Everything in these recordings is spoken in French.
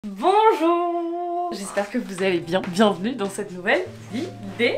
Bonjour, j'espère que vous allez bien. Bienvenue dans cette nouvelle vidéo.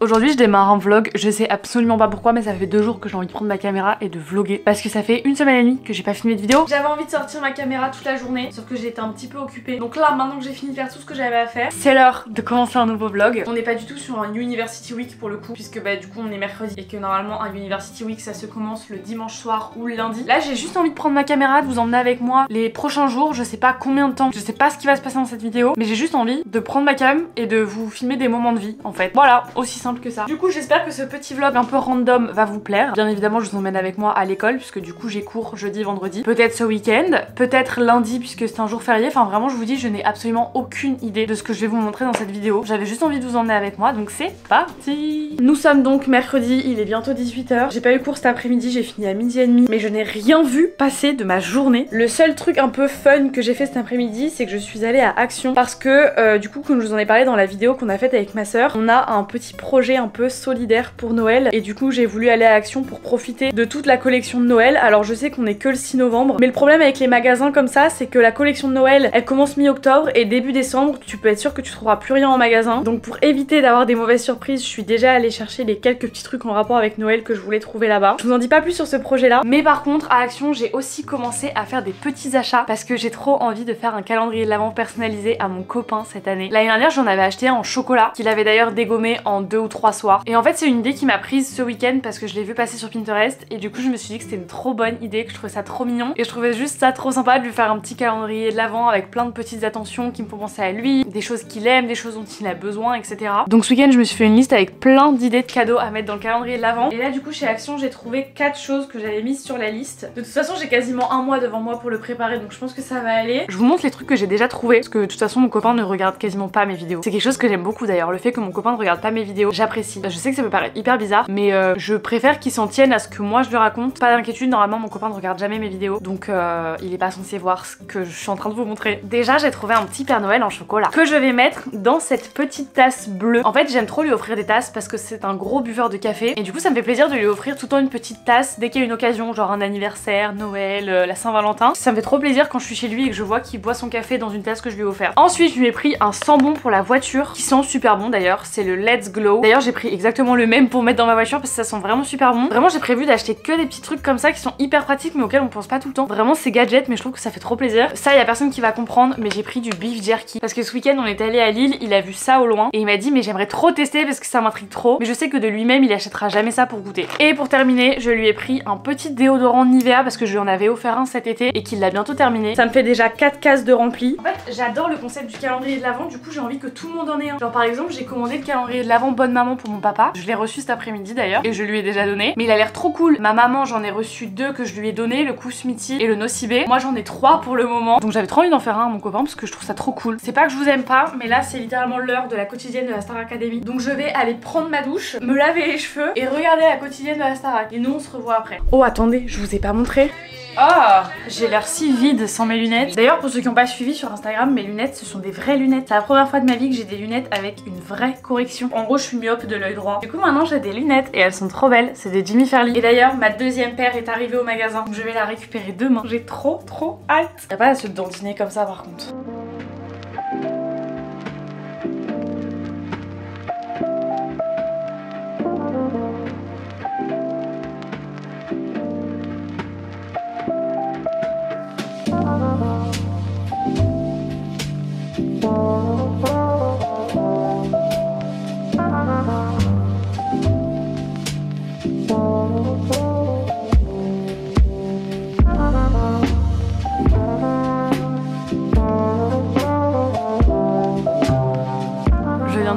Aujourd'hui je démarre un vlog, je sais absolument pas pourquoi mais ça fait 2 jours que j'ai envie de prendre ma caméra et de vlogger parce que ça fait 1 semaine et demie que j'ai pas filmé de vidéo. J'avais envie de sortir ma caméra toute la journée sauf que j'ai été un petit peu occupée. Donc là maintenant que j'ai fini de faire tout ce que j'avais à faire, c'est l'heure de commencer un nouveau vlog. On n'est pas du tout sur un University Week pour le coup puisque bah du coup on est mercredi et que normalement un University Week ça se commence le dimanche soir ou le lundi. Là j'ai juste envie de prendre ma caméra, de vous emmener avec moi les prochains jours, je sais pas combien de temps, je sais pas ce qui va se passer dans cette vidéo mais j'ai juste envie de prendre ma cam et de vous filmer des moments de vie en fait. Voilà, aussi simple que ça. Du coup j'espère que ce petit vlog un peu random va vous plaire. Bien évidemment je vous emmène avec moi à l'école puisque du coup j'ai cours jeudi, vendredi, peut-être ce week-end, peut-être lundi puisque c'est un jour férié. Enfin vraiment je vous dis je n'ai absolument aucune idée de ce que je vais vous montrer dans cette vidéo. J'avais juste envie de vous emmener avec moi donc c'est parti. Nous sommes donc mercredi, il est bientôt 18 h. J'ai pas eu cours cet après-midi, j'ai fini à 12h30 mais je n'ai rien vu passer de ma journée. Le seul truc un peu fun que j'ai fait cet après-midi c'est que je suis allée à Action parce que du coup comme je vous en ai parlé dans la vidéo qu'on a faite avec ma soeur, on a un petit projet un peu solidaire pour Noël et du coup j'ai voulu aller à Action pour profiter de toute la collection de Noël. Alors je sais qu'on est que le 6 novembre mais le problème avec les magasins comme ça c'est que la collection de Noël elle commence mi-octobre et début décembre tu peux être sûr que tu trouveras plus rien en magasin. Donc pour éviter d'avoir des mauvaises surprises je suis déjà allée chercher les quelques petits trucs en rapport avec Noël que je voulais trouver là-bas. Je vous en dis pas plus sur ce projet là mais par contre à Action j'ai aussi commencé à faire des petits achats parce que j'ai trop envie de faire un calendrier de l'Avent personnalisé à mon copain cette année. L'année dernière j'en avais acheté un en chocolat qu'il avait d'ailleurs dégommé en 2 ou 3 soirs et en fait c'est une idée qui m'a prise ce week-end parce que je l'ai vu passer sur Pinterest et du coup je me suis dit que c'était une trop bonne idée, que je trouvais ça trop mignon et je trouvais juste ça trop sympa de lui faire un petit calendrier de l'Avent avec plein de petites attentions qui me font penser à lui, des choses qu'il aime, des choses dont il a besoin, etc. Donc ce week-end je me suis fait une liste avec plein d'idées de cadeaux à mettre dans le calendrier de l'Avent et là du coup chez Action j'ai trouvé 4 choses que j'avais mises sur la liste. De toute façon j'ai quasiment un mois devant moi pour le préparer donc je pense que ça va aller. Je vous montre les trucs que j'ai déjà trouvés parce que de toute façon mon copain ne regarde quasiment pas mes vidéos. C'est quelque chose que j'aime beaucoup d'ailleurs, le fait que mon copain ne regarde pas mes vidéos, j'apprécie. Je sais que ça peut paraître hyper bizarre mais je préfère qu'il s'en tienne à ce que moi je lui raconte. Pas d'inquiétude, normalement mon copain ne regarde jamais mes vidéos donc il est pas censé voir ce que je suis en train de vous montrer. Déjà j'ai trouvé un petit Père Noël en chocolat que je vais mettre dans cette petite tasse bleue. En fait j'aime trop lui offrir des tasses parce que c'est un gros buveur de café et du coup ça me fait plaisir de lui offrir tout le temps une petite tasse dès qu'il y a une occasion, genre un anniversaire, Noël, la Saint-Valentin. Ça me fait trop plaisir quand je suis chez lui et que je vois qu'il boit son café dans une tasse que je lui ai offert. Ensuite je lui ai pris un sambon pour la voiture qui sent super bon d'ailleurs, c'est le Let's Glow. D'ailleurs j'ai pris exactement le même pour mettre dans ma voiture parce que ça sent vraiment super bon. Vraiment j'ai prévu d'acheter que des petits trucs comme ça qui sont hyper pratiques mais auxquels on pense pas tout le temps. Vraiment c'est gadget mais je trouve que ça fait trop plaisir. Ça y a personne qui va comprendre mais j'ai pris du beef jerky parce que ce week-end on est allé à Lille, il a vu ça au loin et il m'a dit mais j'aimerais trop tester parce que ça m'intrigue trop mais je sais que de lui-même il achètera jamais ça pour goûter. Et pour terminer je lui ai pris un petit déodorant Nivea parce que je lui en avais offert un cet été et qu'il l'a bientôt terminé. Ça me fait déjà 4 cases de rempli. En fait j'adore le concept du calendrier de l'Avent, du coup j'ai envie que tout le monde en ait un. Genre par exemple j'ai commandé le calendrier de l'Avent Bonne Maman pour mon papa, je l'ai reçu cet après-midi d'ailleurs et je lui ai déjà donné mais il a l'air trop cool. Ma maman j'en ai reçu 2 que je lui ai donné, le coup Smithy et le Nocibé. Moi j'en ai 3 pour le moment donc j'avais trop envie d'en faire un à mon copain parce que je trouve ça trop cool. C'est pas que je vous aime pas mais là c'est littéralement l'heure de la quotidienne de la Star Academy donc je vais aller prendre ma douche, me laver les cheveux et regarder la quotidienne de la Starac et nous on se revoit après. Oh attendez, je vous ai pas montré. Ah, j'ai l'air si vide sans mes lunettes. D'ailleurs pour ceux qui n'ont pas suivi sur Instagram, mes lunettes ce sont des vraies lunettes. C'est la première fois de ma vie que j'ai des lunettes avec une vraie correction. En gros je suis myope de l'œil droit. Du coup maintenant j'ai des lunettes et elles sont trop belles. C'est des Jimmy Fairly. Et d'ailleurs ma deuxième paire est arrivée au magasin. Donc je vais la récupérer demain. J'ai trop hâte. Y'a pas à se dandiner comme ça par contre.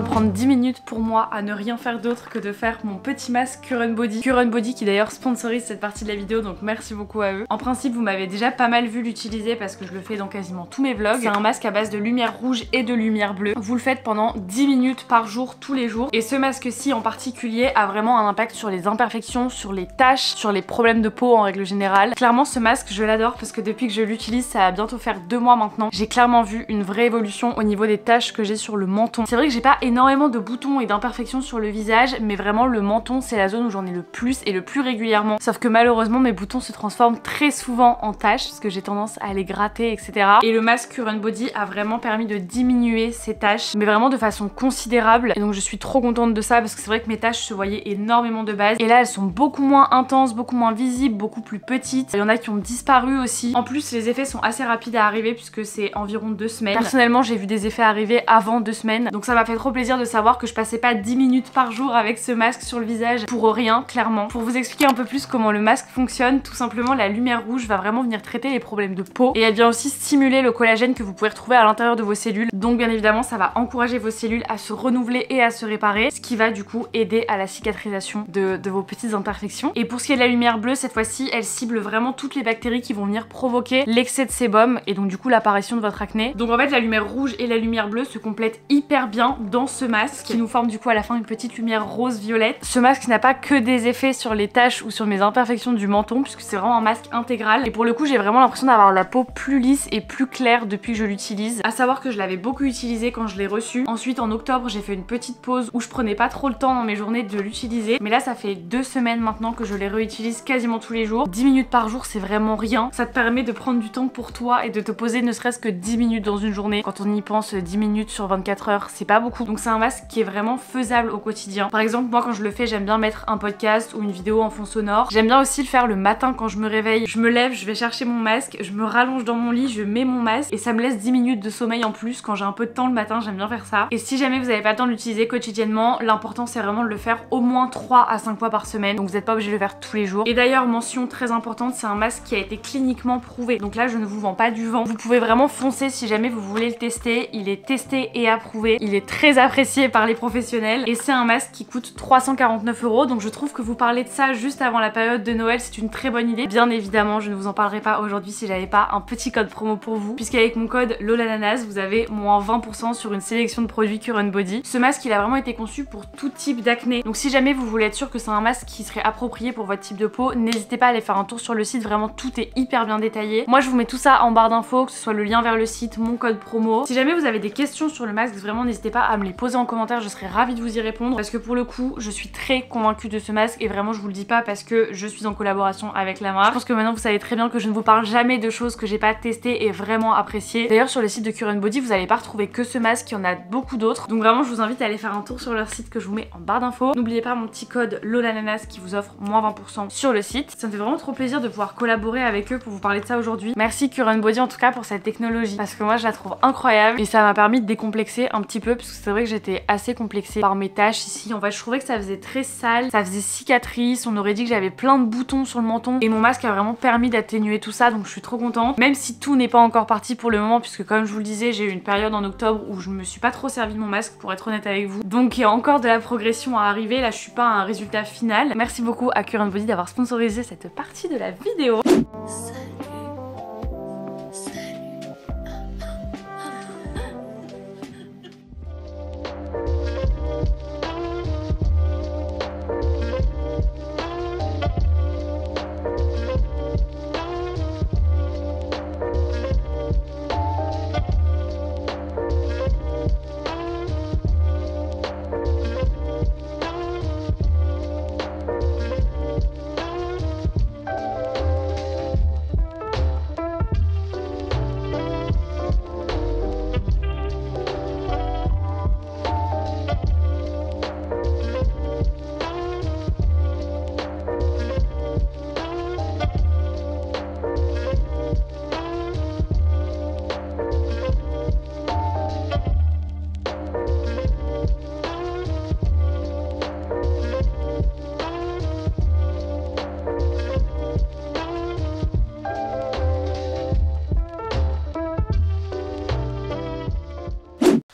Prendre 10 minutes pour moi à ne rien faire d'autre que de faire mon petit masque Current Body. Current Body qui d'ailleurs sponsorise cette partie de la vidéo donc merci beaucoup à eux. En principe vous m'avez déjà pas mal vu l'utiliser parce que je le fais dans quasiment tous mes vlogs. C'est un masque à base de lumière rouge et de lumière bleue. Vous le faites pendant 10 minutes par jour tous les jours et ce masque-ci en particulier a vraiment un impact sur les imperfections, sur les taches, sur les problèmes de peau en règle générale. Clairement ce masque je l'adore parce que depuis que je l'utilise ça va bientôt faire 2 mois maintenant. J'ai clairement vu une vraie évolution au niveau des taches que j'ai sur le menton. C'est vrai que j'ai pas énormément énormément de boutons et d'imperfections sur le visage, mais vraiment le menton c'est la zone où j'en ai le plus et le plus régulièrement. Sauf que malheureusement mes boutons se transforment très souvent en taches parce que j'ai tendance à les gratter, etc. Et le masque Current Body a vraiment permis de diminuer ces taches, mais vraiment de façon considérable. Et donc je suis trop contente de ça parce que c'est vrai que mes taches se voyaient énormément de base. Et là elles sont beaucoup moins intenses, beaucoup moins visibles, beaucoup plus petites. Il y en a qui ont disparu aussi. En plus les effets sont assez rapides à arriver puisque c'est environ 2 semaines. Personnellement j'ai vu des effets arriver avant 2 semaines. Donc ça m'a fait trop plaisir de savoir que je passais pas 10 minutes par jour avec ce masque sur le visage pour rien, clairement. Pour vous expliquer un peu plus comment le masque fonctionne, tout simplement la lumière rouge va vraiment venir traiter les problèmes de peau et elle vient aussi stimuler le collagène que vous pouvez retrouver à l'intérieur de vos cellules. Donc bien évidemment ça va encourager vos cellules à se renouveler et à se réparer, ce qui va du coup aider à la cicatrisation de vos petites imperfections. Et pour ce qui est de la lumière bleue, cette fois-ci elle cible vraiment toutes les bactéries qui vont venir provoquer l'excès de sébum et donc du coup l'apparition de votre acné. Donc en fait la lumière rouge et la lumière bleue se complètent hyper bien dans ce masque qui nous forme du coup à la fin une petite lumière rose-violette. Ce masque n'a pas que des effets sur les taches ou sur mes imperfections du menton puisque c'est vraiment un masque intégral et pour le coup j'ai vraiment l'impression d'avoir la peau plus lisse et plus claire depuis que je l'utilise. À savoir que je l'avais beaucoup utilisé quand je l'ai reçu. Ensuite en octobre j'ai fait une petite pause où je prenais pas trop le temps dans mes journées de l'utiliser, mais là ça fait 2 semaines maintenant que je les réutilise quasiment tous les jours. 10 minutes par jour c'est vraiment rien. Ça te permet de prendre du temps pour toi et de te poser ne serait-ce que 10 minutes dans une journée. Quand on y pense, 10 minutes sur 24 heures c'est pas beaucoup. Donc c'est un masque qui est vraiment faisable au quotidien. Par exemple moi quand je le fais j'aime bien mettre un podcast ou une vidéo en fond sonore. J'aime bien aussi le faire le matin quand je me réveille. Je me lève, je vais chercher mon masque, je me rallonge dans mon lit, je mets mon masque et ça me laisse 10 minutes de sommeil en plus quand j'ai un peu de temps le matin, j'aime bien faire ça. Et si jamais vous n'avez pas le temps de l'utiliser quotidiennement, l'important c'est vraiment de le faire au moins 3 à 5 fois par semaine. Donc vous n'êtes pas obligé de le faire tous les jours. Et d'ailleurs mention très importante, c'est un masque qui a été cliniquement prouvé. Donc là je ne vous vends pas du vent. Vous pouvez vraiment foncer si jamais vous voulez le tester. Il est testé et approuvé. Il est très apprécié par les professionnels et c'est un masque qui coûte 349 €. Donc je trouve que vous parlez de ça juste avant la période de Noël, c'est une très bonne idée. Bien évidemment je ne vous en parlerai pas aujourd'hui si j'avais pas un petit code promo pour vous, puisqu'avec mon code LOLANANAS vous avez moins 20% sur une sélection de produits Current Body. Ce masque il a vraiment été conçu pour tout type d'acné. Donc si jamais vous voulez être sûr que c'est un masque qui serait approprié pour votre type de peau, n'hésitez pas à aller faire un tour sur le site, vraiment tout est hyper bien détaillé. Moi je vous mets tout ça en barre d'infos, que ce soit le lien vers le site, mon code promo. Si jamais vous avez des questions sur le masque, vraiment n'hésitez pas à me les poser en commentaire, je serais ravie de vous y répondre parce que pour le coup je suis très convaincue de ce masque et vraiment je vous le dis pas parce que je suis en collaboration avec la marque. Je pense que maintenant vous savez très bien que je ne vous parle jamais de choses que j'ai pas testées et vraiment appréciées. D'ailleurs sur le site de Current Body vous allez pas retrouver que ce masque, il y en a beaucoup d'autres. Donc vraiment je vous invite à aller faire un tour sur leur site que je vous mets en barre d'infos. N'oubliez pas mon petit code LOLANANAS qui vous offre moins 20% sur le site. Ça me fait vraiment trop plaisir de pouvoir collaborer avec eux pour vous parler de ça aujourd'hui. Merci Current Body en tout cas pour cette technologie parce que moi je la trouve incroyable et ça m'a permis de décomplexer un petit peu parce que c'est vrai que j'étais assez complexée par mes taches ici. En fait je trouvais que ça faisait très sale, ça faisait cicatrice, on aurait dit que j'avais plein de boutons sur le menton et mon masque a vraiment permis d'atténuer tout ça donc je suis trop contente. Même si tout n'est pas encore parti pour le moment puisque comme je vous le disais j'ai eu une période en octobre où je me suis pas trop servi de mon masque pour être honnête avec vous. Donc il y a encore de la progression à arriver, là je suis pas à un résultat final. Merci beaucoup à Current Body d'avoir sponsorisé cette partie de la vidéo.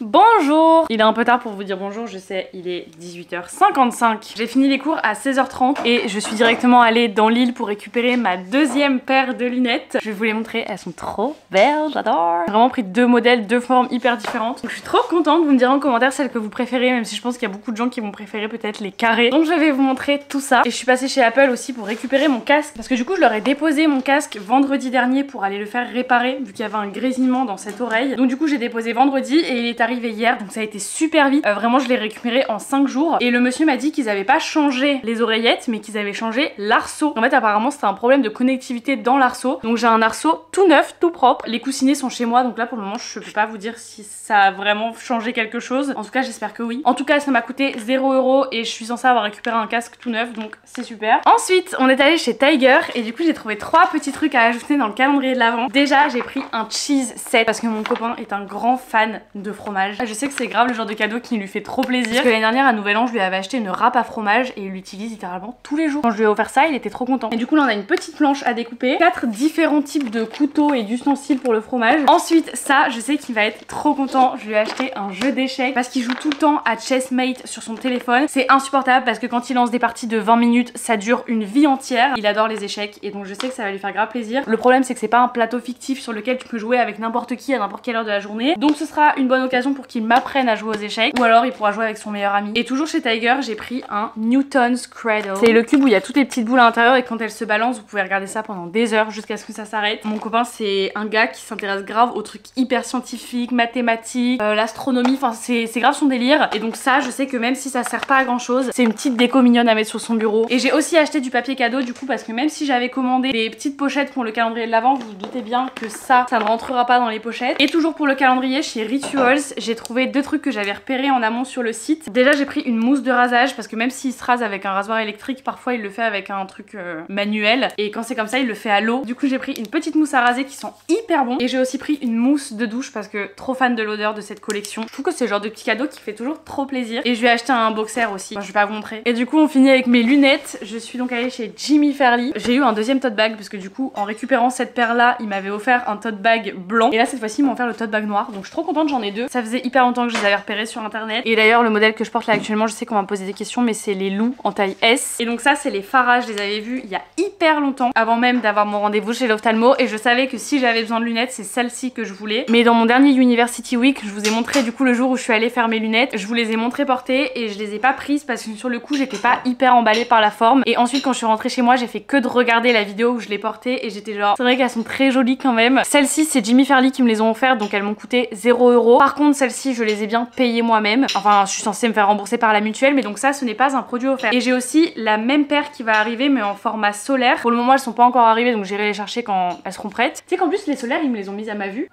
Bonjour! Il est un peu tard pour vous dire bonjour, je sais, il est 18h55. J'ai fini les cours à 16h30 et je suis directement allée dans Lille pour récupérer ma deuxième paire de lunettes. Je vais vous les montrer, elles sont trop belles, j'adore! J'ai vraiment pris 2 modèles, 2 formes hyper différentes. Donc je suis trop contente, vous me direz en commentaire celle que vous préférez, même si je pense qu'il y a beaucoup de gens qui vont préférer peut-être les carrés. Donc je vais vous montrer tout ça. Et je suis passée chez Apple aussi pour récupérer mon casque, parce que du coup je leur ai déposé mon casque vendredi dernier pour aller le faire réparer, vu qu'il y avait un grésillement dans cette oreille. Donc du coup j'ai déposé vendredi et il est arrivé arrivé hier, donc ça a été super vite. Vraiment, je l'ai récupéré en 5 jours. Et le monsieur m'a dit qu'ils avaient pas changé les oreillettes, mais qu'ils avaient changé l'arceau. En fait, apparemment, c'était un problème de connectivité dans l'arceau. Donc j'ai un arceau tout neuf, tout propre. Les coussinets sont chez moi, donc là pour le moment, je peux pas vous dire si ça a vraiment changé quelque chose. En tout cas, j'espère que oui. En tout cas, ça m'a coûté 0 € et je suis censée avoir récupéré un casque tout neuf, donc c'est super. Ensuite, on est allé chez Tiger et du coup, j'ai trouvé 3 petits trucs à ajouter dans le calendrier de l'Avent. Déjà, j'ai pris un cheese set parce que mon copain est un grand fan de fromage. Je sais que c'est grave le genre de cadeau qui lui fait trop plaisir. Parce que l'année dernière, à Nouvel An, je lui avais acheté une râpe à fromage et il l'utilise littéralement tous les jours. Quand je lui ai offert ça, il était trop content. Et du coup, là, on a une petite planche à découper, 4 différents types de couteaux et d'ustensiles pour le fromage. Ensuite, ça, je sais qu'il va être trop content. Je lui ai acheté un jeu d'échecs parce qu'il joue tout le temps à Chessmate sur son téléphone. C'est insupportable parce que quand il lance des parties de 20 minutes, ça dure une vie entière. Il adore les échecs et donc je sais que ça va lui faire grave plaisir. Le problème, c'est que c'est pas un plateau fictif sur lequel tu peux jouer avec n'importe qui à n'importe quelle heure de la journée. Donc ce sera une bonne occasion pour qu'il m'apprenne à jouer aux échecs ou alors il pourra jouer avec son meilleur ami. Et toujours chez Tiger, j'ai pris un Newton's Cradle. C'est le cube où il y a toutes les petites boules à l'intérieur et quand elles se balancent, vous pouvez regarder ça pendant des heures jusqu'à ce que ça s'arrête. Mon copain, c'est un gars qui s'intéresse grave aux trucs hyper scientifiques, mathématiques, l'astronomie, enfin c'est grave son délire. Et donc ça, je sais que même si ça sert pas à grand chose, c'est une petite déco mignonne à mettre sur son bureau. Et j'ai aussi acheté du papier cadeau du coup parce que même si j'avais commandé des petites pochettes pour le calendrier de l'Avent, vous vous doutez bien que ça ne rentrera pas dans les pochettes. Et toujours pour le calendrier, chez Rituals, j'ai trouvé 2 trucs que j'avais repérés en amont sur le site. Déjà, j'ai pris une mousse de rasage parce que même s'il se rase avec un rasoir électrique, parfois il le fait avec un truc manuel. Et quand c'est comme ça, il le fait à l'eau. Du coup, j'ai pris une petite mousse à raser qui sent hyper bon. Et j'ai aussi pris une mousse de douche parce que trop fan de l'odeur de cette collection. Je trouve que c'est le genre de petit cadeau qui fait toujours trop plaisir. Et je lui ai acheté un boxer aussi. Enfin, je vais pas vous montrer. Et du coup, on finit avec mes lunettes. Je suis donc allée chez Jimmy Fairly. J'ai eu un deuxième tote bag parce que du coup, en récupérant cette paire là, il m'avait offert un tote bag blanc. Et là, cette fois-ci, ils m'ont offert le tote bag noir. Donc je suis trop contente, j'en ai 2. Ça faisait hyper longtemps que je les avais repérés sur internet. Et d'ailleurs, le modèle que je porte là actuellement, je sais qu'on va me poser des questions, mais c'est les loups en taille S. Et donc ça, c'est les Farah. Je les avais vus il y a hyper longtemps, avant même d'avoir mon rendez-vous chez l'ophtalmo. Et je savais que si j'avais besoin de lunettes, c'est celle-ci que je voulais. Mais dans mon dernier University Week, je vous ai montré du coup le jour où je suis allée faire mes lunettes. Je vous les ai montrées portées et je les ai pas prises parce que sur le coup, j'étais pas hyper emballée par la forme. Et ensuite, quand je suis rentrée chez moi, j'ai fait que de regarder la vidéo où je les portais et j'étais genre, c'est vrai qu'elles sont très jolies quand même. Celles-ci, c'est Jimmy Fairly qui me les ont offertes, donc elles m'ont coûté 0 €. Par contre, celles-ci, je les ai bien payées moi-même. Enfin, je suis censée me faire rembourser par la mutuelle, mais donc ça, ce n'est pas un produit offert. Et j'ai aussi la même paire qui va arriver, mais en format solaire. Pour le moment, elles sont pas encore arrivées, donc j'irai les chercher quand elles seront prêtes. Tu sais qu'en plus, les solaires, ils me les ont mises à ma vue.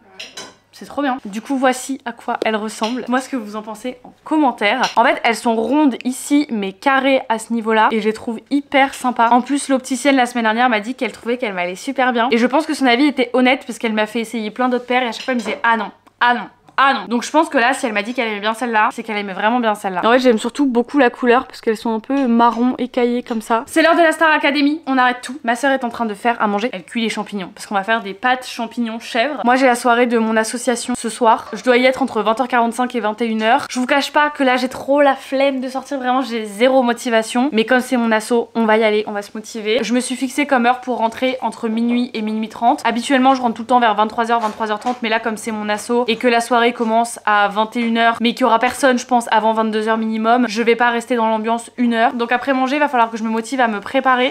C'est trop bien. Du coup, voici à quoi elles ressemblent. Moi, ce que vous en pensez en commentaire. En fait, elles sont rondes ici, mais carrées à ce niveau-là. Et je les trouve hyper sympas. En plus, l'opticienne, la semaine dernière, m'a dit qu'elle trouvait qu'elle m'allait super bien. Et je pense que son avis était honnête, parce qu'elle m'a fait essayer plein d'autres paires. Et à chaque fois, elle me disait, ah non, ah non. Ah non. Donc je pense que là, si elle m'a dit qu'elle aimait bien celle-là, c'est qu'elle aimait vraiment bien celle-là. En fait, j'aime surtout beaucoup la couleur parce qu'elles sont un peu marron écaillées comme ça. C'est l'heure de la Star Academy, on arrête tout. Ma soeur est en train de faire à manger. Elle cuit les champignons parce qu'on va faire des pâtes champignons chèvre. Moi, j'ai la soirée de mon association ce soir. Je dois y être entre 20h45 et 21h. Je vous cache pas que là, j'ai trop la flemme de sortir. Vraiment, j'ai zéro motivation. Mais comme c'est mon asso, on va y aller, on va se motiver. Je me suis fixé comme heure pour rentrer entre minuit et minuit 30. Habituellement, je rentre tout le temps vers 23h, 23h30. Mais là, comme c'est mon asso et que la soirée commence à 21h mais qu'il y aura personne je pense avant 22h minimum, je vais pas rester dans l'ambiance 1 heure. Donc après manger, il va falloir que je me motive à me préparer.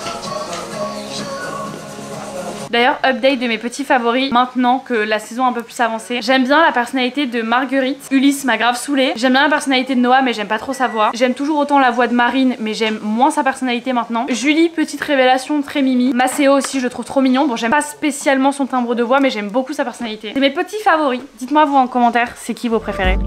D'ailleurs, update de mes petits favoris maintenant que la saison est un peu plus avancée. J'aime bien la personnalité de Marguerite. Ulysse m'a grave saoulée. J'aime bien la personnalité de Noah mais j'aime pas trop sa voix. J'aime toujours autant la voix de Marine mais j'aime moins sa personnalité maintenant. Julie, petite révélation, très mimi. Maceo aussi, je le trouve trop mignon. Bon, j'aime pas spécialement son timbre de voix mais j'aime beaucoup sa personnalité. C'est mes petits favoris. Dites-moi vous en commentaire, c'est qui vos préférés?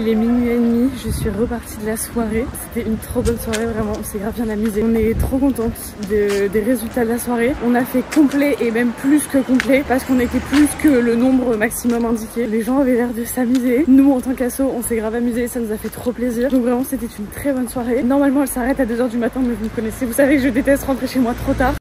Il est minuit et demi, je suis repartie de la soirée. C'était une trop bonne soirée, vraiment, on s'est grave bien amusé. On est trop contente des résultats de la soirée. On a fait complet et même plus que complet parce qu'on était plus que le nombre maximum indiqué. Les gens avaient l'air de s'amuser. Nous en tant qu'asso, on s'est grave amusé, ça nous a fait trop plaisir. Donc vraiment c'était une très bonne soirée. Normalement elle s'arrête à 2 h du matin, mais vous me connaissez, vous savez que je déteste rentrer chez moi trop tard.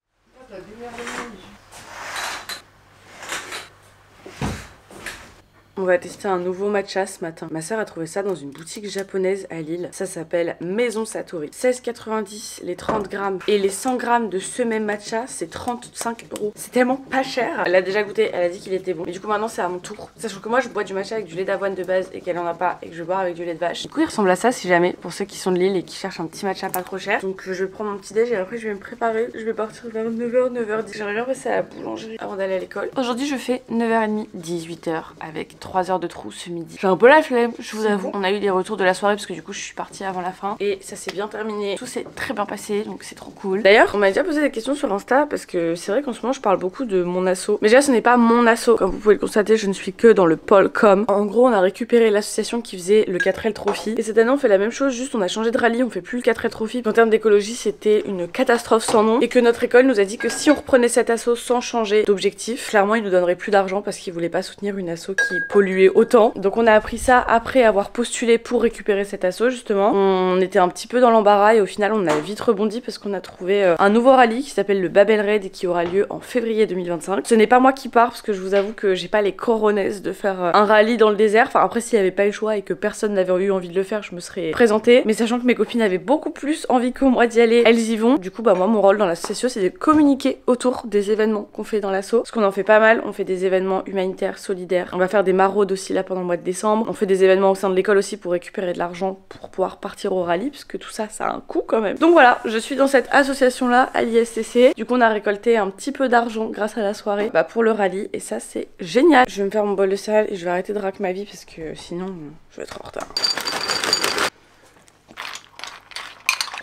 On va tester un nouveau matcha ce matin. Ma soeur a trouvé ça dans une boutique japonaise à Lille. Ça s'appelle Maison Satori. 16,90 les 30 grammes. Et les 100 grammes de ce même matcha, c'est 35 €. C'est tellement pas cher. Elle a déjà goûté, elle a dit qu'il était bon. Mais du coup maintenant c'est à mon tour. Sachant que moi je bois du matcha avec du lait d'avoine de base et qu'elle en a pas et que je bois avec du lait de vache. Du coup il ressemble à ça si jamais, pour ceux qui sont de Lille et qui cherchent un petit matcha pas trop cher. Donc je vais prendre mon petit déj et après je vais me préparer. Je vais partir vers 9 h, 9 h10. J'aimerais bien passer à la boulangerie avant d'aller à l'école. Aujourd'hui je fais 9 h30, 18 h avec 3 heures de trou ce midi. J'ai un peu la flemme, je vous avoue. On a eu des retours de la soirée parce que du coup je suis partie avant la fin et ça s'est bien terminé. Tout s'est très bien passé donc c'est trop cool. D'ailleurs, on m'a déjà posé des questions sur Insta parce que c'est vrai qu'en ce moment je parle beaucoup de mon asso. Mais déjà ce n'est pas mon asso. Comme vous pouvez le constater, je ne suis que dans le pôle com. En gros, on a récupéré l'association qui faisait le 4L Trophy et cette année on fait la même chose, juste on a changé de rallye, on fait plus le 4L Trophy. En termes d'écologie, c'était une catastrophe sans nom et que notre école nous a dit que si on reprenait cet asso sans changer d'objectif, clairement ils nous donneraient plus d'argent parce qu'ils voulaient pas soutenir une asso qui polluait autant. Donc on a appris ça après avoir postulé pour récupérer cet asso justement. On était un petit peu dans l'embarras et au final on a vite rebondi parce qu'on a trouvé un nouveau rallye qui s'appelle le Babel Raid et qui aura lieu en février 2025. Ce n'est pas moi qui pars parce que je vous avoue que j'ai pas les coronets de faire un rallye dans le désert. Enfin après s'il n'y avait pas eu le choix et que personne n'avait eu envie de le faire, je me serais présentée. Mais sachant que mes copines avaient beaucoup plus envie que moi d'y aller, elles y vont. Du coup bah moi mon rôle dans l'association c'est de communiquer autour des événements qu'on fait dans l'asso. Parce qu'on en fait pas mal, on fait des événements humanitaires, solidaires. On va faire des maraudes aussi là pendant le mois de décembre. On fait des événements au sein de l'école aussi pour récupérer de l'argent pour pouvoir partir au rallye parce que tout ça ça a un coût quand même. Donc voilà, je suis dans cette association là à l'ISCC. Du coup on a récolté un petit peu d'argent grâce à la soirée pour le rallye et ça c'est génial. Je vais me faire mon bol de céréales et je vais arrêter de rack ma vie parce que sinon je vais être en retard.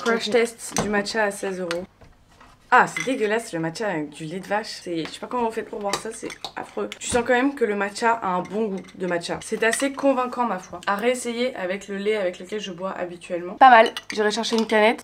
Crash test du matcha à 16 €. Ah, c'est dégueulasse le matcha avec du lait de vache. Je sais pas comment vous faites pour boire ça, c'est affreux. Tu sens quand même que le matcha a un bon goût de matcha. C'est assez convaincant ma foi. À réessayer avec le lait avec lequel je bois habituellement. Pas mal, j'irai chercher une canette.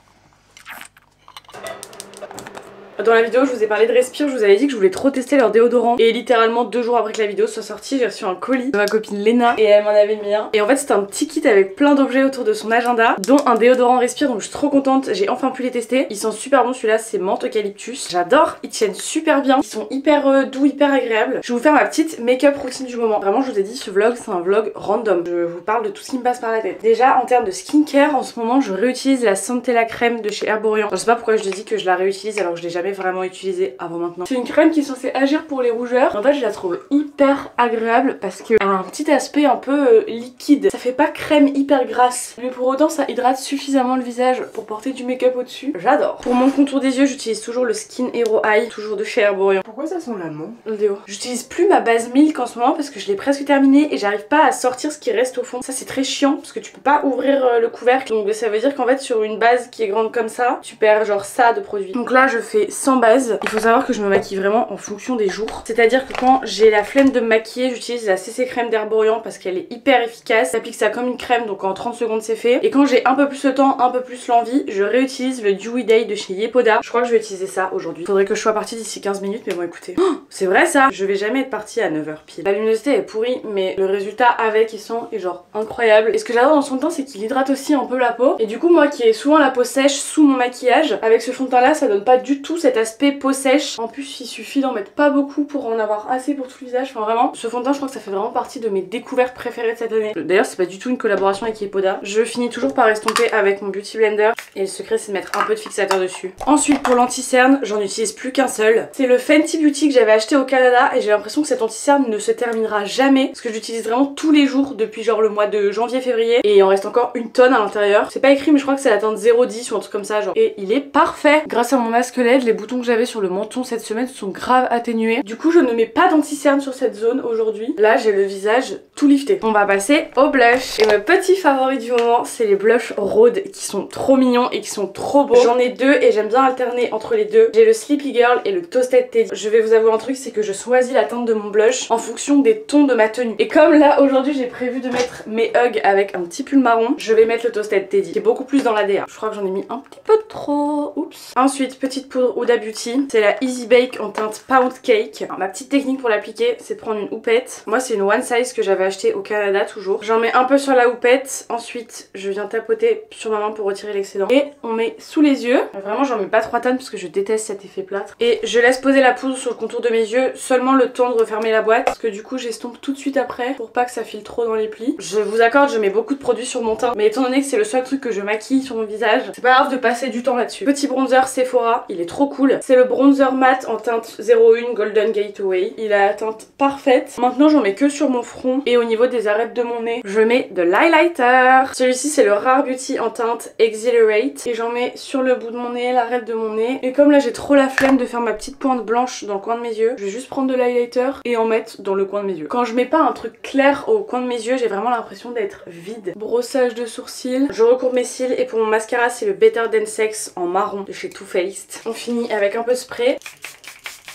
Dans la vidéo je vous ai parlé de Respire, je vous avais dit que je voulais trop tester leur déodorant et littéralement 2 jours après que la vidéo soit sortie j'ai reçu un colis de ma copine Léna et elle m'en avait mis un et en fait c'était un petit kit avec plein d'objets autour de son agenda dont un déodorant Respire donc je suis trop contente, j'ai enfin pu les tester. Ils sont super bons, celui-là c'est menthe eucalyptus, j'adore, ils tiennent super bien, ils sont hyper doux, hyper agréables. Je vais vous faire ma petite make-up routine du moment. Vraiment je vous ai dit ce vlog c'est un vlog random, je vous parle de tout ce qui me passe par la tête. Déjà en termes de skincare en ce moment je réutilise la Centella crème de chez Herborian. Je sais pas pourquoi je te dis que je la réutilise alors que je l'ai jamais vraiment utilisée avant maintenant. C'est une crème qui est censée agir pour les rougeurs. En fait je la trouve hyper agréable parce qu'elle a un petit aspect un peu liquide. Ça fait pas crème hyper grasse mais pour autant ça hydrate suffisamment le visage pour porter du make-up au dessus. J'adore. Pour mon contour des yeux j'utilise toujours le Skin Hero Eye, toujours de chez Herborian. Pourquoi ça sent l'amande? Le déo. J'utilise plus ma base Milk en ce moment parce que je l'ai presque terminée et j'arrive pas à sortir ce qui reste au fond. Ça c'est très chiant parce que tu peux pas ouvrir le couvercle donc ça veut dire qu'en fait sur une base qui est grande comme ça tu perds genre ça de produit. Donc là je fais 100 bases. Il faut savoir que je me maquille vraiment en fonction des jours. C'est-à-dire que quand j'ai la flemme de me maquiller, j'utilise la CC crème d'Herborian parce qu'elle est hyper efficace. J'applique ça comme une crème donc en 30 secondes c'est fait. Et quand j'ai un peu plus le temps, un peu plus l'envie, je réutilise le Dewy Day de chez Yepoda. Je crois que je vais utiliser ça aujourd'hui. Faudrait que je sois partie d'ici 15 minutes mais bon écoutez. Oh, c'est vrai ça. Je vais jamais être partie à 9 h pile. La luminosité est pourrie mais le résultat avec et sans est genre incroyable. Et ce que j'adore dans son teint c'est qu'il hydrate aussi un peu la peau. Et du coup moi qui ai souvent la peau sèche sous mon maquillage, avec ce fond de teint là ça donne pas du tout cet aspect peau sèche. En plus il suffit d'en mettre pas beaucoup pour en avoir assez pour tout le visage. Enfin vraiment ce fond de teint je crois que ça fait vraiment partie de mes découvertes préférées de cette année. D'ailleurs c'est pas du tout une collaboration avec Yepoda. Je finis toujours par estomper avec mon Beauty Blender et le secret c'est de mettre un peu de fixateur dessus. Ensuite pour l'anti-cerne j'en utilise plus qu'un seul. C'est le Fenty Beauty que j'avais acheté au Canada et j'ai l'impression que cet anti-cerne ne se terminera jamais parce que je l'utilise vraiment tous les jours depuis genre le mois de janvier-février et il en reste encore une tonne à l'intérieur. C'est pas écrit mais je crois que c'est la teinte 0,10 ou un truc comme ça genre. Et il est parfait. Grâce à mon masque LED les boutons que j'avais sur le menton cette semaine se sont grave atténués. Du coup je ne mets pas d'anti-cerne sur cette zone aujourd'hui. Là j'ai le visage tout lifté. On va passer au blush. Et mon petit favori du moment c'est les blushs Rhode qui sont trop mignons et qui sont trop beaux. J'en ai deux et j'aime bien alterner entre les deux. J'ai le Sleepy Girl et le Toasted Teddy. Je vais vous avouer un truc, c'est que je choisis la teinte de mon blush en fonction des tons de ma tenue. Et comme là aujourd'hui j'ai prévu de mettre mes Hugs avec un petit pull marron, je vais mettre le Toasted Teddy qui est beaucoup plus dans la DA. Je crois que j'en ai mis un petit peu trop. Oups. Ensuite petite poudre Huda Beauty. C'est la Easy Bake en teinte Pound Cake. Alors, ma petite technique pour l'appliquer c'est de prendre une houppette. Moi c'est une one size que j'avais acheté au Canada toujours. J'en mets un peu sur la houppette. Ensuite je viens tapoter sur ma main pour retirer l'excédent. Et on met sous les yeux. Vraiment j'en mets pas 3 tonnes parce que je déteste cet effet plâtre. Et je laisse poser la poudre sur le contour de mes yeux seulement le temps de refermer la boîte parce que du coup j'estompe tout de suite après pour pas que ça file trop dans les plis. Je vous accorde, je mets beaucoup de produits sur mon teint mais étant donné que c'est le seul truc que je maquille sur mon visage, c'est pas grave de passer du temps là-dessus. Petit bronzer Sephora, il est trop cool. C'est le bronzer mat en teinte 01 Golden Gateway. Il a la teinte parfaite. Maintenant j'en mets que sur mon front et au niveau des arêtes de mon nez, je mets de l'highlighter. Celui-ci c'est le Rare Beauty en teinte Exhilarate et j'en mets sur le bout de mon nez, l'arête de mon nez. Et comme là j'ai trop la flemme de faire ma petite pointe blanche dans le coin de mes yeux, je vais juste prendre de l'highlighter et en mettre dans le coin de mes yeux. Quand je mets pas un truc clair au coin de mes yeux, j'ai vraiment l'impression d'être vide. Brossage de sourcils, je recourbe mes cils et pour mon mascara c'est le Better Than Sex en marron de chez Too Faced. On finit avec un peu de spray.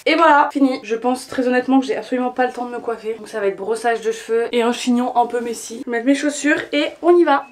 Et voilà, fini. Je pense très honnêtement que j'ai absolument pas le temps de me coiffer. Donc ça va être brossage de cheveux et un chignon un peu messy. Je vais mettre mes chaussures et on y va.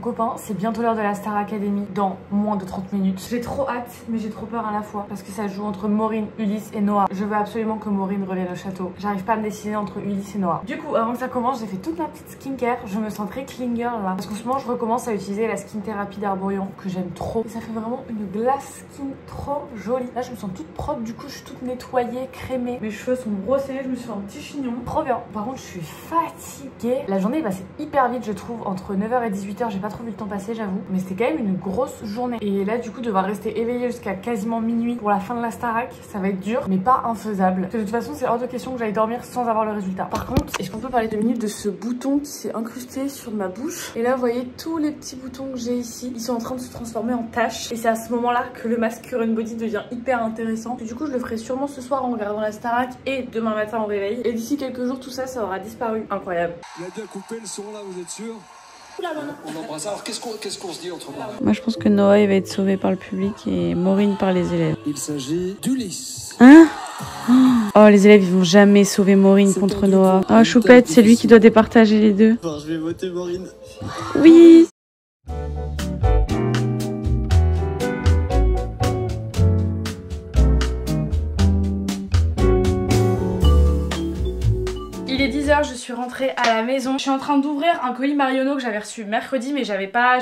Copain, c'est bientôt l'heure de la Star Academy dans moins de 30 minutes. J'ai trop hâte mais j'ai trop peur à la fois parce que ça joue entre Maureen, Ulysse et Noah. Je veux absolument que Maureen revienne au château. J'arrive pas à me décider entre Ulysse et Noah. Du coup avant que ça commence j'ai fait toute ma petite skincare. Je me sens très clean girl là parce qu'en ce moment je recommence à utiliser la skin thérapie d'Arborian que j'aime trop. Et ça fait vraiment une glace skin trop jolie. Là je me sens toute propre, du coup je suis toute nettoyée, crémée. Mes cheveux sont brossés, je me suis fait un petit chignon. Trop bien. Par contre je suis fatiguée. La journée est passée hyper vite je trouve. Entre 9h et 18h j'ai pas trop vu le temps passer j'avoue, mais c'était quand même une grosse journée et là du coup devoir rester éveillée jusqu'à quasiment minuit pour la fin de la Starac ça va être dur mais pas infaisable. De toute façon c'est hors de question que j'aille dormir sans avoir le résultat. Par contre est-ce qu'on peut parler 2 minutes de ce bouton qui s'est incrusté sur ma bouche et là vous voyez tous les petits boutons que j'ai ici, ils sont en train de se transformer en taches et c'est à ce moment là que le masque Current Body devient hyper intéressant et du coup je le ferai sûrement ce soir en regardant la Starac et demain matin au réveil et d'ici quelques jours tout ça aura disparu. Incroyable. Il a déjà coupé le son là, vous êtes sûr? On embrasse. Alors qu'est-ce qu'on se dit autrement? Moi je pense que Noah il va être sauvé par le public et Maureen par les élèves. Il s'agit d'Ulysse. Hein? Oh les élèves ils vont jamais sauver Maureen contre Noah. Oh Choupette c'est lui qui doit départager les deux. Enfin, je vais voter Maureen. Oui. Il est 10h, je suis rentrée à la maison. Je suis en train d'ouvrir un colis Marionneau que j'avais reçu mercredi mais je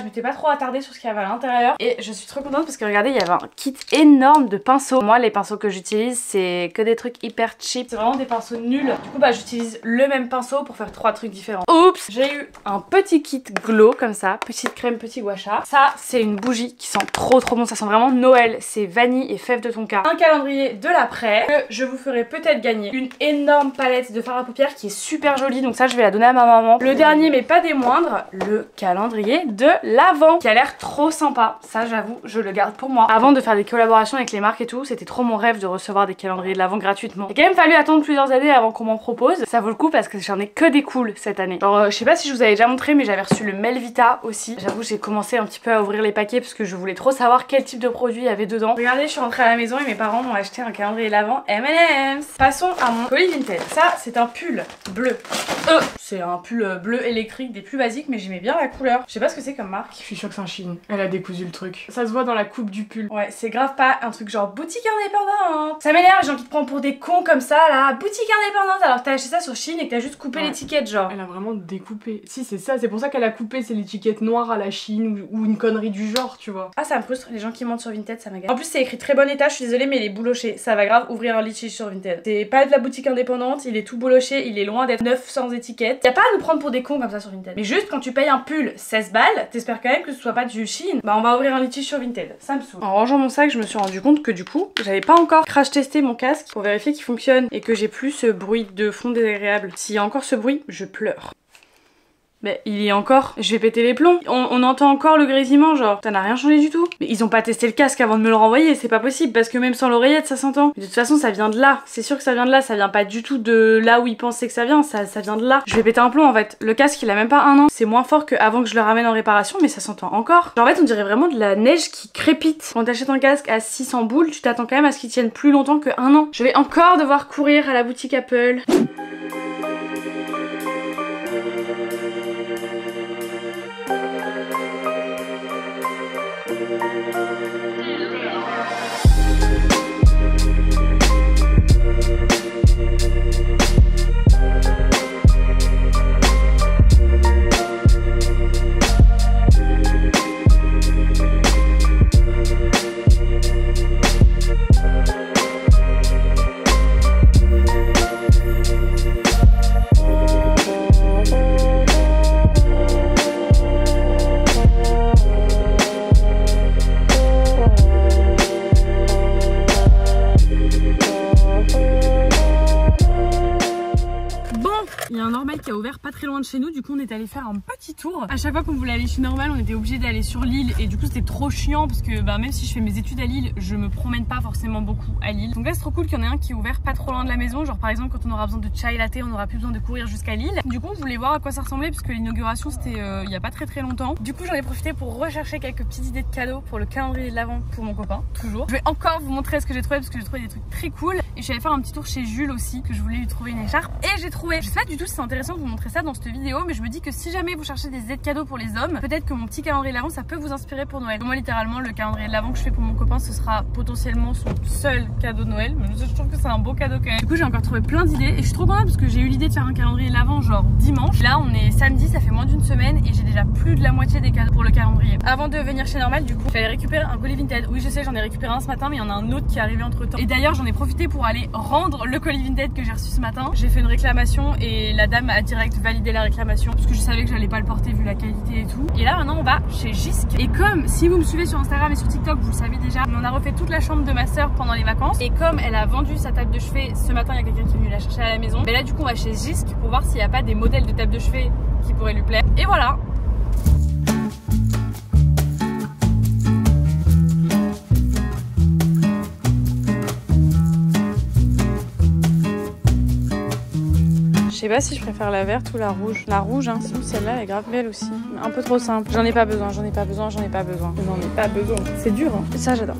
m'étais pas trop attardée sur ce qu'il y avait à l'intérieur. Et je suis trop contente parce que regardez il y avait un kit énorme de pinceaux. Moi les pinceaux que j'utilise c'est que des trucs hyper cheap. C'est vraiment des pinceaux nuls. Du coup bah j'utilise le même pinceau pour faire 3 trucs différents. Oups. J'ai eu un petit kit glow comme ça. Petite crème, petit gua sha. Ça c'est une bougie qui sent trop bon. Ça sent vraiment Noël. C'est vanille et fève de tonka. Un calendrier de l'après que je vous ferai peut-être gagner. Une énorme palette de fard à paupières qui est super jolie donc ça je vais la donner à ma maman. Le dernier mais pas des moindres, le calendrier de l'Avent qui a l'air trop sympa. Ça j'avoue je le garde pour moi. Avant de faire des collaborations avec les marques et tout, c'était trop mon rêve de recevoir des calendriers de l'Avent gratuitement. Il a quand même fallu attendre plusieurs années avant qu'on m'en propose. Ça vaut le coup parce que j'en ai que des cools cette année. Alors je sais pas si je vous avais déjà montré mais j'avais reçu le Melvita aussi. J'avoue j'ai commencé un petit peu à ouvrir les paquets parce que je voulais trop savoir quel type de produit il y avait dedans. Regardez je suis rentrée à la maison et mes parents m'ont acheté un calendrier de l'Avent M&M's. Passons à mon colis vintage. Ça c'est un pull bleu. C'est un pull bleu électrique des plus basiques mais j'aimais bien la couleur. Je sais pas ce que c'est comme marque. Je suis sûre que c'est un Shein. Elle a décousu le truc. Ça se voit dans la coupe du pull. Ouais c'est grave pas un truc genre boutique indépendante. Ça m'énerve les gens qui te prennent pour des cons comme ça là. Boutique indépendante alors que t'as acheté ça sur Shein et que t'as juste coupé l'étiquette genre. Elle a vraiment découpé. Si c'est ça, c'est pour ça qu'elle a coupé, c'est l'étiquette noire à la Shein ou une connerie du genre tu vois. Ah ça me frustre les gens qui mentent sur Vinted ça m'agace. En plus c'est écrit très bon état je suis désolée mais il est bouloché. Ça va grave ouvrir un litige sur Vinted. C'est pas de la boutique indépendante, il est tout bouloché, il est loin d'être neuf sans étiquette. Y a pas à nous prendre pour des cons comme ça sur Vinted. Mais juste quand tu payes un pull 16 balles, t'espères quand même que ce soit pas du Shein. Bah on va ouvrir un litige sur Vinted. Ça me saoule. En rangeant mon sac, je me suis rendu compte que du coup, j'avais pas encore crash testé mon casque pour vérifier qu'il fonctionne et que j'ai plus ce bruit de fond désagréable. S'il y a encore ce bruit, je pleure. Mais il y est encore, je vais péter les plombs. On entend encore le grésillement, genre, ça n'a rien changé du tout. Mais ils ont pas testé le casque avant de me le renvoyer, c'est pas possible, parce que même sans l'oreillette, ça s'entend. De toute façon, ça vient de là, c'est sûr que ça vient de là, ça vient pas du tout de là où ils pensaient que ça vient, ça vient de là. Je vais péter un plomb en fait. Le casque, il a même pas un an, c'est moins fort qu'avant que je le ramène en réparation, mais ça s'entend encore. Genre en fait, on dirait vraiment de la neige qui crépite. Quand t'achètes un casque à 600 boules, tu t'attends quand même à ce qu'il tienne plus longtemps que un an. Je vais encore devoir courir à la boutique Apple. Qui a ouvert pas très loin de chez nous, du coup on est allé faire un petit tour. À chaque fois qu'on voulait aller chez Normal, on était obligé d'aller sur Lille et du coup c'était trop chiant parce que même si je fais mes études à Lille, je me promène pas forcément beaucoup à Lille. Donc là c'est trop cool qu'il y en ait un qui est ouvert pas trop loin de la maison, genre par exemple quand on aura besoin de chai latte, on aura plus besoin de courir jusqu'à Lille. Du coup on voulait voir à quoi ça ressemblait parce que l'inauguration c'était il y a pas très longtemps. Du coup j'en ai profité pour rechercher quelques petites idées de cadeaux pour le calendrier de l'Avent pour mon copain, toujours. Je vais encore vous montrer ce que j'ai trouvé parce que j'ai trouvé des trucs très cool et je suis allée faire un petit tour chez Jules aussi que je voulais lui trouver une écharpe et j'ai trouvé. Je sais pas du tout si c'est intéressant de vous montrer ça dans cette vidéo, mais je me dis que si jamais vous cherchez des aides cadeaux pour les hommes, peut-être que mon petit calendrier de l'Avent ça peut vous inspirer pour Noël. Moi littéralement le calendrier de l'Avent que je fais pour mon copain ce sera potentiellement son seul cadeau de Noël, mais je trouve que c'est un beau cadeau quand même. Du coup j'ai encore trouvé plein d'idées et je suis trop contente parce que j'ai eu l'idée de faire un calendrier de l'Avent genre dimanche. Là on est samedi, ça fait moins d'une semaine et j'ai déjà plus de la moitié des cadeaux pour le calendrier. Avant de venir chez Normal, du coup j'allais récupérer un colis Vinted. Oui je sais, j'en ai récupéré un ce matin mais il y en a un autre qui est arrivé entre temps. Et d'ailleurs j'en ai profité pour aller rendre le colis Vinted que j'ai reçu ce matin. J'ai fait une réclamation et la dame a direct validé la réclamation parce que je savais que j'allais pas le porter vu la qualité et tout. Et là maintenant on va chez Jisc. Et comme si vous me suivez sur Instagram et sur TikTok, vous le savez déjà, on a refait toute la chambre de ma soeur pendant les vacances. Et comme elle a vendu sa table de chevet ce matin, il y a quelqu'un qui est venu la chercher à la maison. Mais là du coup on va chez Jisc pour voir s'il n'y a pas des modèles de table de chevet qui pourraient lui plaire. Et voilà. Je sais pas si je préfère la verte ou la rouge. La rouge, hein, sinon celle-là elle est grave belle aussi. Un peu trop simple. J'en ai pas besoin, j'en ai pas besoin, j'en ai pas besoin. J'en ai pas besoin. C'est dur, hein. Ça j'adore.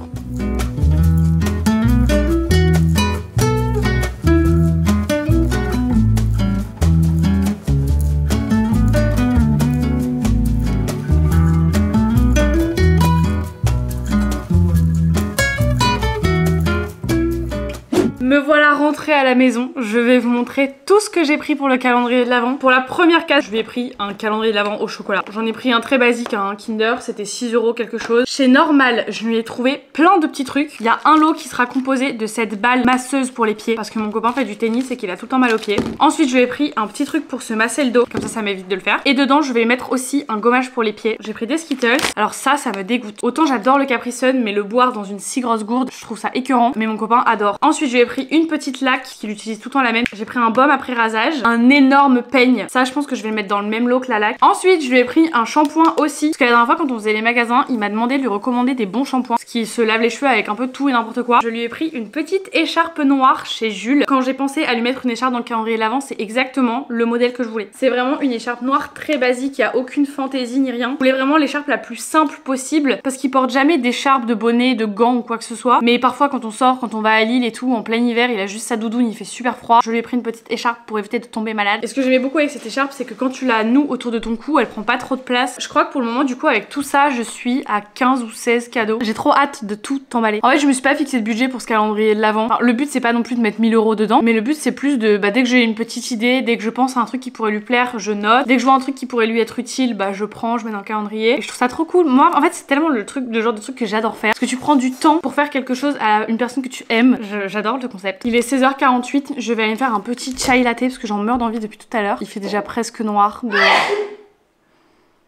Me voilà rentrée à la maison, je vais vous montrer tout ce que j'ai pris pour le calendrier de l'Avent. Pour la première case, je lui ai pris un calendrier de l'Avent au chocolat. J'en ai pris un très basique, un Kinder, c'était 6 € quelque chose. Chez Normal, je lui ai trouvé plein de petits trucs. Il y a un lot qui sera composé de cette balle masseuse pour les pieds, parce que mon copain fait du tennis et qu'il a tout le temps mal aux pieds. Ensuite, je lui ai pris un petit truc pour se masser le dos, comme ça m'évite de le faire. Et dedans, je vais mettre aussi un gommage pour les pieds. J'ai pris des Skittles. Alors ça me dégoûte. Autant j'adore le Capri Sun, mais le boire dans une si grosse gourde, je trouve ça écœurant. Mais mon copain adore. Ensuite, je lui ai pris une petite laque qu'il utilise tout le temps la même. J'ai pris un baume après rasage, un énorme peigne. Ça, je pense que je vais le mettre dans le même lot que la laque. Ensuite, je lui ai pris un shampoing aussi, parce que la dernière fois quand on faisait les magasins, il m'a demandé de lui recommander des bons shampoings, parce qu'il se lave les cheveux avec un peu tout et n'importe quoi. Je lui ai pris une petite écharpe noire chez Jules. Quand j'ai pensé à lui mettre une écharpe dans le calendrier de l'Avent, c'est exactement le modèle que je voulais. C'est vraiment une écharpe noire très basique, il n'y a aucune fantaisie ni rien. Je voulais vraiment l'écharpe la plus simple possible, parce qu'il porte jamais d'écharpe, de bonnet, de gants ou quoi que ce soit. Mais parfois quand on sort, quand on va à Lille et tout, en plein hiver, il a juste sa doudoune, il fait super froid. Je lui ai pris une petite écharpe pour éviter de tomber malade. Et ce que j'aimais beaucoup avec cette écharpe, c'est que quand tu la noues autour de ton cou, elle prend pas trop de place. Je crois que pour le moment, du coup, avec tout ça, je suis à 15 ou 16 cadeaux. J'ai trop hâte de tout emballer. En fait, je me suis pas fixé de budget pour ce calendrier de l'Avent. Enfin, le but, c'est pas non plus de mettre 1000 € dedans, mais le but, c'est plus de, dès que j'ai une petite idée, dès que je pense à un truc qui pourrait lui plaire, je note. Dès que je vois un truc qui pourrait lui être utile, je prends, je mets dans le calendrier. Et je trouve ça trop cool. Moi, en fait, c'est tellement le genre de truc que j'adore faire. Parce que tu prends du temps pour faire quelque chose à une personne que tu aimes. J'adore le concept. Il est 16h 22h48, je vais aller me faire un petit chai latte parce que j'en meurs d'envie depuis tout à l'heure. Il fait déjà presque noir de...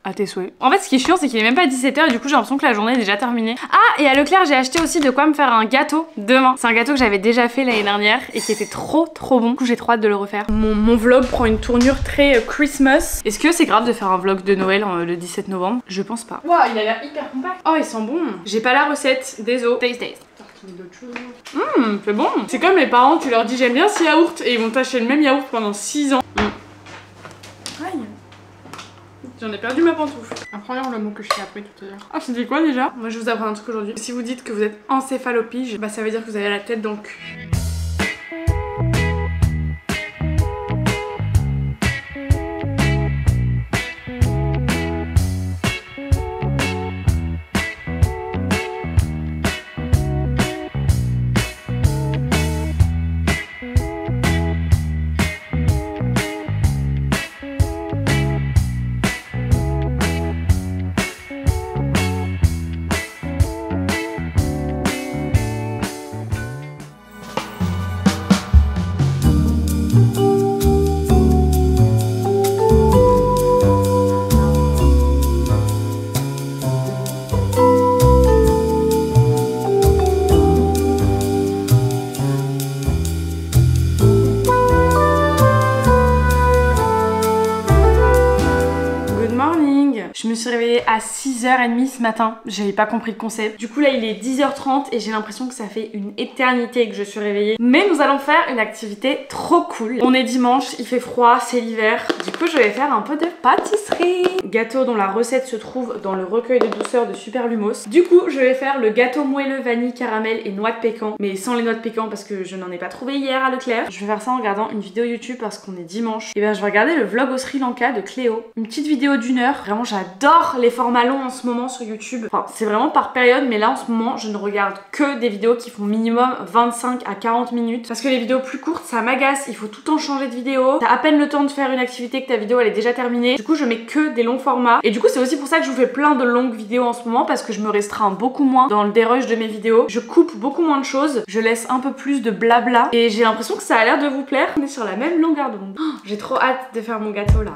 À tes souhaits. En fait, ce qui est chiant, c'est qu'il est même pas 17h et du coup, j'ai l'impression que la journée est déjà terminée. Ah, et à Leclerc, j'ai acheté aussi de quoi me faire un gâteau demain. C'est un gâteau que j'avais déjà fait l'année dernière et qui était trop bon. Du coup, j'ai trop hâte de le refaire. Mon vlog prend une tournure très Christmas. Est-ce que c'est grave de faire un vlog de Noël le 17 novembre? Je pense pas. Waouh, il a l'air hyper compact. Oh, il sent bon. J'ai pas la recette. Désolé. Taste. C'est bon. C'est comme les parents, tu leur dis j'aime bien ce yaourt et ils vont t'acheter le même yaourt pendant 6 ans. Aïe. J'en ai perdu ma pantoufle. Apprends le mot que je t'ai appris tout à l'heure. Ah, c'était quoi déjà? Moi, je vous apprends un truc aujourd'hui. Si vous dites que vous êtes encéphalopige, bah ça veut dire que vous avez la tête dans le cul. Je me suis réveillée à 6h30 ce matin, j'avais pas compris le concept. Du coup là il est 10h30 et j'ai l'impression que ça fait une éternité que je suis réveillée. Mais nous allons faire une activité trop cool. On est dimanche, il fait froid, c'est l'hiver. Du coup je vais faire un peu de pâtisserie. Gâteau dont la recette se trouve dans le recueil de douceur de Super Lumos. Du coup je vais faire le gâteau moelleux vanille, caramel et noix de pécan. Mais sans les noix de pécan parce que je n'en ai pas trouvé hier à Leclerc. Je vais faire ça en regardant une vidéo YouTube parce qu'on est dimanche. Et bien je vais regarder le vlog au Sri Lanka de Cléo. Une petite vidéo d'1 heure. Vraiment j'adore les formats longs en ce moment sur YouTube. Enfin c'est vraiment par période mais là en ce moment je ne regarde que des vidéos qui font minimum 25 à 40 minutes. Parce que les vidéos plus courtes ça m'agace. Il faut tout le temps changer de vidéo. T'as à peine le temps de faire une activité que ta vidéo elle est déjà terminée. Du coup je mets que des longs formats. Et du coup c'est aussi pour ça que je vous fais plein de longues vidéos en ce moment parce que je me restreins beaucoup moins dans le dérush de mes vidéos. Je coupe beaucoup moins de choses. Je laisse un peu plus de blabla. Et j'ai l'impression que ça a l'air de vous plaire. On est sur la même longueur d'onde. Oh, j'ai trop hâte de faire mon gâteau là.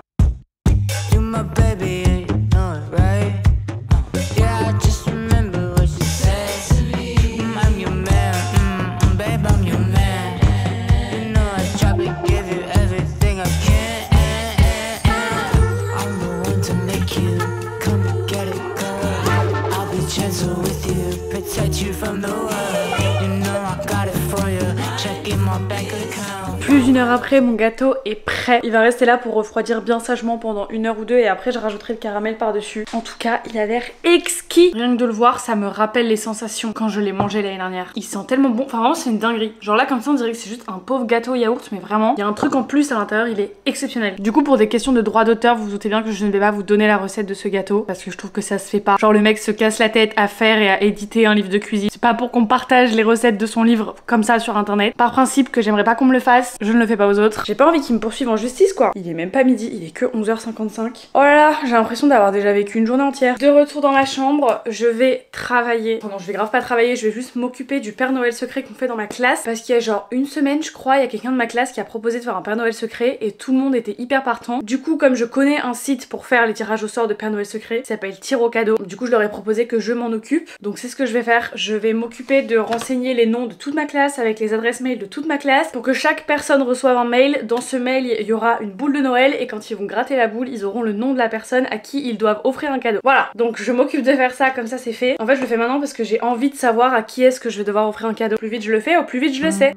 Plus d'1 heure après, mon gâteau est prêt. Il va rester là pour refroidir bien sagement pendant 1 heure ou 2 et après je rajouterai le caramel par dessus. En tout cas, il a l'air exquis. Rien que de le voir, ça me rappelle les sensations quand je l'ai mangé l'année dernière. Il sent tellement bon. Enfin vraiment, c'est une dinguerie. Genre là, comme ça, on dirait que c'est juste un pauvre gâteau yaourt, mais vraiment, il y a un truc en plus à l'intérieur, il est exceptionnel. Du coup, pour des questions de droit d'auteur, vous vous doutez bien que je ne vais pas vous donner la recette de ce gâteau parce que je trouve que ça se fait pas. Genre le mec se casse la tête à faire et à éditer un livre de cuisine. C'est pas pour qu'on partage les recettes de son livre comme ça sur internet. Par principe que j'aimerais pas qu'on me le fasse, je ne le fais pas aux autres. J'ai pas envie qu'ils me poursuivent en justice quoi. Il est même pas midi, il est que 11h55. Oh là là, j'ai l'impression d'avoir déjà vécu une journée entière. De retour dans ma chambre, je vais travailler. Enfin non, je vais grave pas travailler, je vais juste m'occuper du Père Noël secret qu'on fait dans ma classe. Parce qu'il y a genre une semaine, je crois, il y a quelqu'un de ma classe qui a proposé de faire un Père Noël secret et tout le monde était hyper partant. Du coup, comme je connais un site pour faire les tirages au sort de Père Noël secret, ça s'appelle Tire au cadeau. Du coup, je leur ai proposé que je m'en occupe. Donc c'est ce que je vais faire. Je vais m'occuper de renseigner les noms de toute ma classe avec les adresses mail de toute ma classe pour que chaque personne reçoive un mail. Dans ce mail, il y aura une boule de Noël et quand ils vont gratter la boule, ils auront le nom de la personne à qui ils doivent offrir un cadeau. Voilà, donc je m'occupe de faire ça, comme ça c'est fait. En fait, je le fais maintenant parce que j'ai envie de savoir à qui est-ce que je vais devoir offrir un cadeau. Plus vite je le fais, au plus vite je le sais.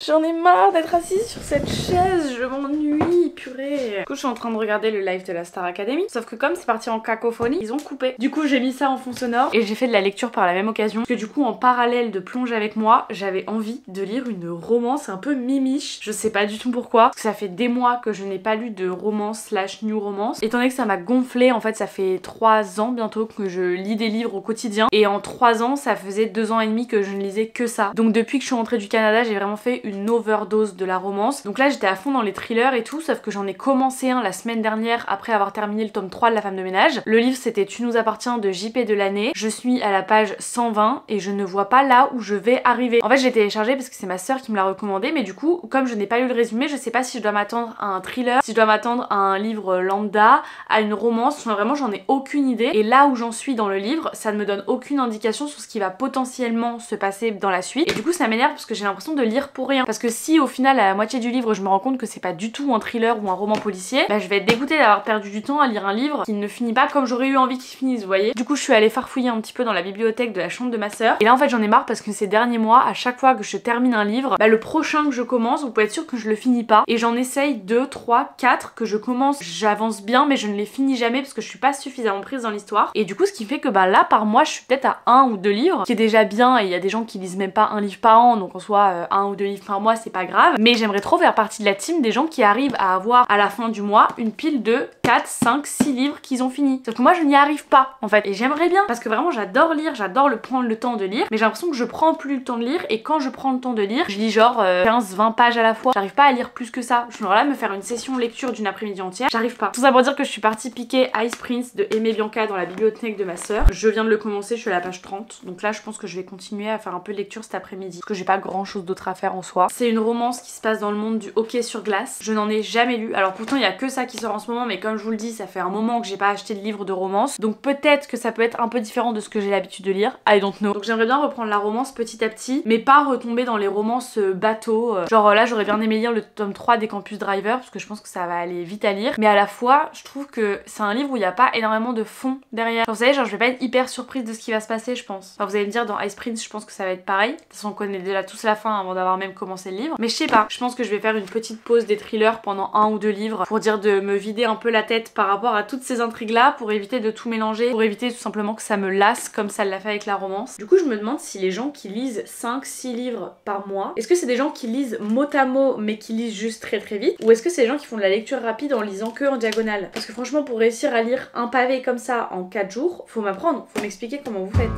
J'en ai marre d'être assise sur cette chaise, je m'ennuie, purée. Du coup, je suis en train de regarder le live de la Star Academy. Sauf que comme c'est parti en cacophonie, ils ont coupé. Du coup, j'ai mis ça en fond sonore et j'ai fait de la lecture par la même occasion. Parce que du coup, en parallèle de Plonge avec moi, j'avais envie de lire une romance un peu mimiche. Je sais pas du tout pourquoi. Parce que ça fait des mois que je n'ai pas lu de romance / new romance. Étant donné que ça m'a gonflé, en fait, ça fait 3 ans bientôt que je lis des livres au quotidien. Et en 3 ans, ça faisait 2 ans et demi que je ne lisais que ça. Donc depuis que je suis rentrée du Canada, j'ai vraiment fait une overdose de la romance. Donc là j'étais à fond dans les thrillers et tout, sauf que j'en ai commencé un la semaine dernière après avoir terminé le tome 3 de La femme de ménage. Le livre c'était Tu nous appartiens de JP Delaney. Je suis à la page 120 et je ne vois pas là où je vais arriver. En fait j'ai téléchargé parce que c'est ma soeur qui me l'a recommandé, mais du coup comme je n'ai pas lu le résumé, je sais pas si je dois m'attendre à un thriller, si je dois m'attendre à un livre lambda, à une romance. Enfin, vraiment j'en ai aucune idée, et là où j'en suis dans le livre ça ne me donne aucune indication sur ce qui va potentiellement se passer dans la suite, et du coup ça m'énerve parce que j'ai l'impression de lire pour rien, parce que si au final à la moitié du livre je me rends compte que c'est pas du tout un thriller ou un roman policier, bah je vais être dégoûtée d'avoir perdu du temps à lire un livre qui ne finit pas comme j'aurais eu envie qu'il finisse, vous voyez. Du coup je suis allée farfouiller un petit peu dans la bibliothèque de la chambre de ma soeur, et là en fait j'en ai marre parce que ces derniers mois à chaque fois que je termine un livre, bah le prochain que je commence vous pouvez être sûr que je le finis pas, et j'en essaye 2, 3, 4 que je commence, j'avance bien mais je ne les finis jamais parce que je suis pas suffisamment prise dans l'histoire, et du coup ce qui fait que bah là par mois je suis peut-être à 1 ou 2 livres, qui est déjà bien, et il y a des gens qui lisent même pas un livre par an, donc en soi 1 ou 2 livres par mois c'est pas grave, mais j'aimerais trop faire partie de la team des gens qui arrivent à avoir à la fin du mois une pile de 4, 5, 6 livres qu'ils ont fini. Sauf que moi je n'y arrive pas en fait, et j'aimerais bien parce que vraiment j'adore lire, j'adore prendre le temps de lire, mais j'ai l'impression que je prends plus le temps de lire, et quand je prends le temps de lire je lis genre 15-20 pages à la fois, j'arrive pas à lire plus que ça. Je suis là me faire une session lecture d'une après-midi entière, j'arrive pas. Tout ça pour dire que je suis partie piquer Ice Prince de Aimé Bianca dans la bibliothèque de ma soeur. Je viens de le commencer, je suis à la page 30, donc là je pense que je vais continuer à faire un peu de lecture cet après-midi parce que j'ai pas grand chose d'autre à faire en soi. C'est une romance qui se passe dans le monde du hockey sur glace. Je n'en ai jamais lu, alors pourtant il y a que ça qui sort en ce moment, mais comme je vous le dis ça fait un moment que j'ai pas acheté de livre de romance, donc peut-être que ça peut être un peu différent de ce que j'ai l'habitude de lire, I don't know. Donc j'aimerais bien reprendre la romance petit à petit, mais pas retomber dans les romances bateaux. Genre là j'aurais bien aimé lire le tome 3 des Campus Driver parce que je pense que ça va aller vite à lire, mais à la fois je trouve que c'est un livre où il n'y a pas énormément de fond derrière. Genre, vous savez, genre je vais pas être hyper surprise de ce qui va se passer je pense. Enfin, vous allez me dire dans Ice Prince je pense que ça va être pareil, de toute façon on connaît déjà tous la fin avant d'avoir même commencé le livre, mais je sais pas, je pense que je vais faire une petite pause des thrillers pendant 1 ou 2 livres pour dire de me vider un peu la tête par rapport à toutes ces intrigues là, pour éviter de tout mélanger, pour éviter tout simplement que ça me lasse comme ça l'a fait avec la romance. Du coup je me demande si les gens qui lisent 5-6 livres par mois, est-ce que c'est des gens qui lisent mot à mot mais qui lisent juste très très vite, ou est-ce que c'est des gens qui font de la lecture rapide en lisant que en diagonale? Parce que franchement pour réussir à lire un pavé comme ça en 4 jours, faut m'apprendre, faut m'expliquer comment vous faites.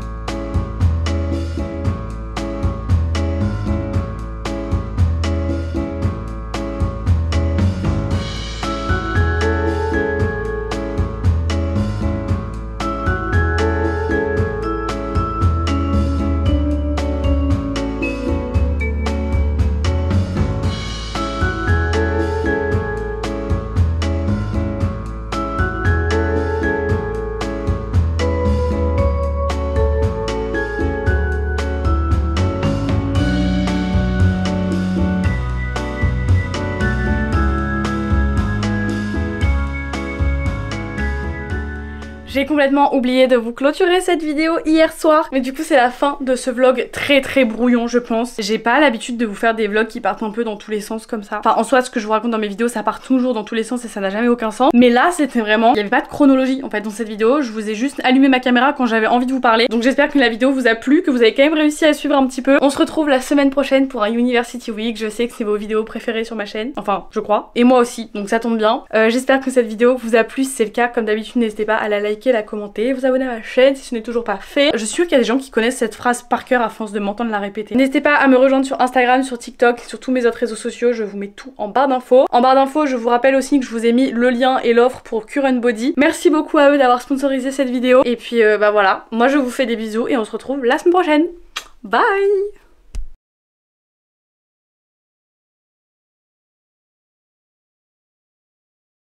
J'ai complètement oublié de vous clôturer cette vidéo hier soir, mais du coup c'est la fin de ce vlog très très brouillon je pense. J'ai pas l'habitude de vous faire des vlogs qui partent un peu dans tous les sens comme ça. Enfin en soi ce que je vous raconte dans mes vidéos ça part toujours dans tous les sens et ça n'a jamais aucun sens. Mais là c'était vraiment, il y avait pas de chronologie en fait dans cette vidéo, je vous ai juste allumé ma caméra quand j'avais envie de vous parler. Donc j'espère que la vidéo vous a plu, que vous avez quand même réussi à suivre un petit peu. On se retrouve la semaine prochaine pour un University Week, je sais que c'est vos vidéos préférées sur ma chaîne, enfin je crois, et moi aussi, donc ça tombe bien. J'espère que cette vidéo vous a plu, si c'est le cas comme d'habitude n'hésitez pas à la liker, la commenter, vous abonner à ma chaîne si ce n'est toujours pas fait. Je suis sûre qu'il y a des gens qui connaissent cette phrase par cœur à force de m'entendre la répéter. N'hésitez pas à me rejoindre sur Instagram, sur TikTok, sur tous mes autres réseaux sociaux, je vous mets tout en barre d'infos. En barre d'infos, je vous rappelle aussi que je vous ai mis le lien et l'offre pour Current Body. Merci beaucoup à eux d'avoir sponsorisé cette vidéo. Et puis bah voilà, moi je vous fais des bisous et on se retrouve la semaine prochaine. Bye!